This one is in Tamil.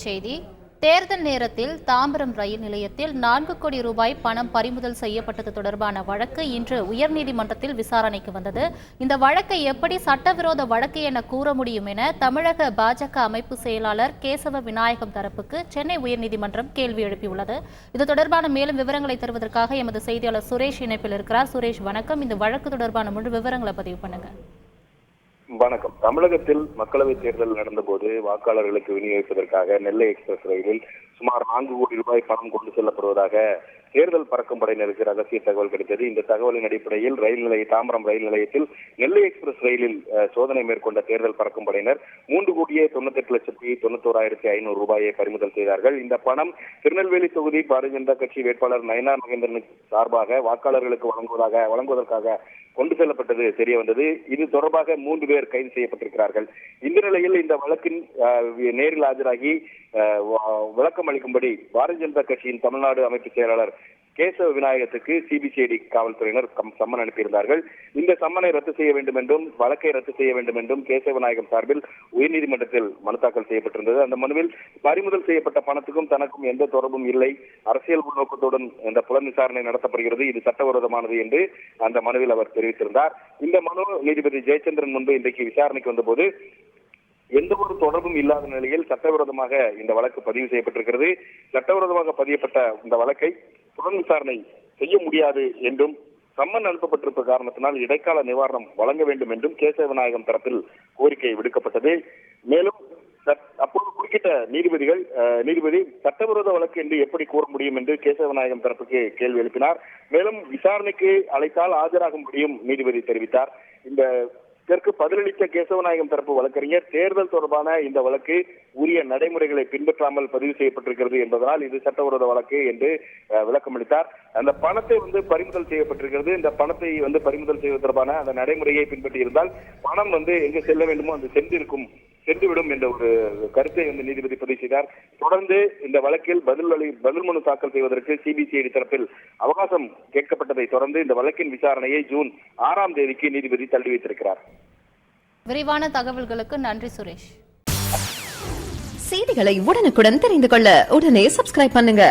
செய்தி. தேர்தல் நேரத்தில் தாம்பரம் ரயில் நிலையத்தில் 4 கோடி ரூபாய் பணம் பறிமுதல் செய்யப்பட்டது தொடர்பான வழக்கு இன்று உயர்நீதிமன்றத்தில் விசாரணைக்கு வந்தது. இந்த வழக்கை எப்படி சட்டவிரோத வழக்கு என கூற முடியும் என தமிழக பாஜக அமைப்பு செயலாளர் கேசவ விநாயகம் தரப்புக்கு சென்னை உயர்நீதிமன்றம் கேள்வி எழுப்பியுள்ளது. இது தொடர்பான மேலும் விவரங்களை தருவதற்காக எமது செய்தியாளர் சுரேஷ் இணைப்பில் இருக்கிறார். சுரேஷ், வணக்கம். இந்த வழக்கு தொடர்பான முழு விவரங்களை பதிவு பண்ணுங்க. வணக்கம். தமிழகத்தில் மக்களவைத் தேர்தல் நடந்தபோது வாக்காளர்களுக்கு விநியோகிப்பதற்காக நெல்லை எக்ஸ்பிரஸ் ரயிலில் சுமார் 4 கோடி ரூபாய் பணம் கொண்டு செல்லப்படுவதாக தேர்தல் பறக்கும் படையினருக்கு ரகசிய தகவல் கிடைத்தது. இந்த தகவலின் அடிப்படையில் தாம்பரம் ரயில் நிலையத்தில் நெல்லை எக்ஸ்பிரஸ் ரயிலில் சோதனை மேற்கொண்ட தேர்தல் பறக்கும் படையினர் 3,98,91,500 ரூபாயை பறிமுதல் செய்தார்கள். இந்த பணம் திருநெல்வேலி தொகுதி பாரதிய ஜனதா கட்சி வேட்பாளர் நயனார் நாகேந்திரனுக்கு சார்பாக வாக்காளர்களுக்கு வழங்குவதற்காக கொண்டு செல்லப்பட்டது தெரிய வந்தது. இது தொடர்பாக 3 பேர் கைது செய்யப்பட்டிருக்கிறார்கள். இந்த நிலையில் இந்த வழக்கின் நேரில் ஆஜராகி விளக்கம் அளிக்கும்படி பாரதிய ஜனதா கட்சியின் தமிழ்நாடு அமைப்பு செயலாளர் கேசவ விநாயகத்துக்கு சிபிசிஐடி காவல்துறையினர் சம்மன் அனுப்பியிருந்தார்கள். இந்த சம்மனை ரத்து செய்ய வேண்டும் என்றும் வழக்கை ரத்து செய்ய வேண்டும் என்றும் கேசவ விநாயகம் சார்பில் உயர்நீதிமன்றத்தில் மனு தாக்கல் செய்யப்பட்டிருந்தது. அந்த மனுவில் பறிமுதல் செய்யப்பட்ட பணத்துக்கும் தனக்கும் எந்த தொடர்பும் இல்லை, அரசியல் உள்நோக்கத்துடன் இந்த புலன் விசாரணை நடத்தப்படுகிறது, இது சட்டவிரோதமானது என்று அந்த மனுவில் அவர் தெரிவித்திருந்தார். இந்த மனு நீதிபதி ஜெயச்சந்திரன் முன்பு இன்றைக்கு விசாரணைக்கு வந்தபோது எந்த ஒரு தொடர்பும் இல்லாத நிலையில் சட்டவிரோதமாக இந்த வழக்கு பதிவு செய்யப்பட்டிருக்கிறது. சட்டவிரோதமாக பதியப்பட்ட இந்த வழக்கை புலன் விசாரணை செய்ய முடியாது என்றும் சம்மன் அனுப்பப்பட்டிருப்ப காரணத்தினால் இடைக்கால நிவாரணம் வழங்க வேண்டும் என்றும் கேசவ விநாயகம் தரப்பில் கோரிக்கை விடுக்கப்பட்டது. மேலும் அப்போது குறுக்கிட்ட நீதிபதி சட்டவிரோத வழக்கு என்று எப்படி கூற முடியும் என்று கேசவ விநாயகம் தரப்புக்கு கேள்வி எழுப்பினார். மேலும் விசாரணைக்கு அழைத்தால் ஆஜராக முடியும் நீதிபதி தெரிவித்தார். இதற்கு பதிலளித்த கேசவநாயகம் தரப்பு வழக்கறிஞர் தேர்தல் தொடர்பான இந்த வழக்கு உரிய நடைமுறைகளை பின்பற்றாமல் பதிவு செய்யப்பட்டிருக்கிறது என்பதனால் இது சட்டவிரோத வழக்கு என்று விளக்கம் அளித்தார். அந்த பணத்தை பறிமுதல் செய்யப்பட்டிருக்கிறது. இந்த பணத்தை பறிமுதல் செய்வது தொடர்பான அந்த நடைமுறையை பின்பற்றியிருந்தால் பணம் எங்கு செல்ல வேண்டுமோ அது சென்றுவிடும் என்ற ஒரு கருத்தை நீதிபதி பதிவு செய்தார். தொடர்ந்து இந்த வழக்கில் பதில் மனு தாக்கல் செய்வதற்கு சிபிசிஐடி தரப்பில் அவகாசம் கேட்கப்பட்டதை தொடர்ந்து இந்த வழக்கின் விசாரணையை ஜூன் 6ஆம் தேதிக்கு நீதிபதி தள்ளி வைத்திருக்கிறார். விரிவான தகவல்களுக்கு நன்றி சுரேஷ். செய்திகளை உடனுக்குடன் தெரிந்து கொள்ள உடனே சப்ஸ்கிரைப் பண்ணுங்க.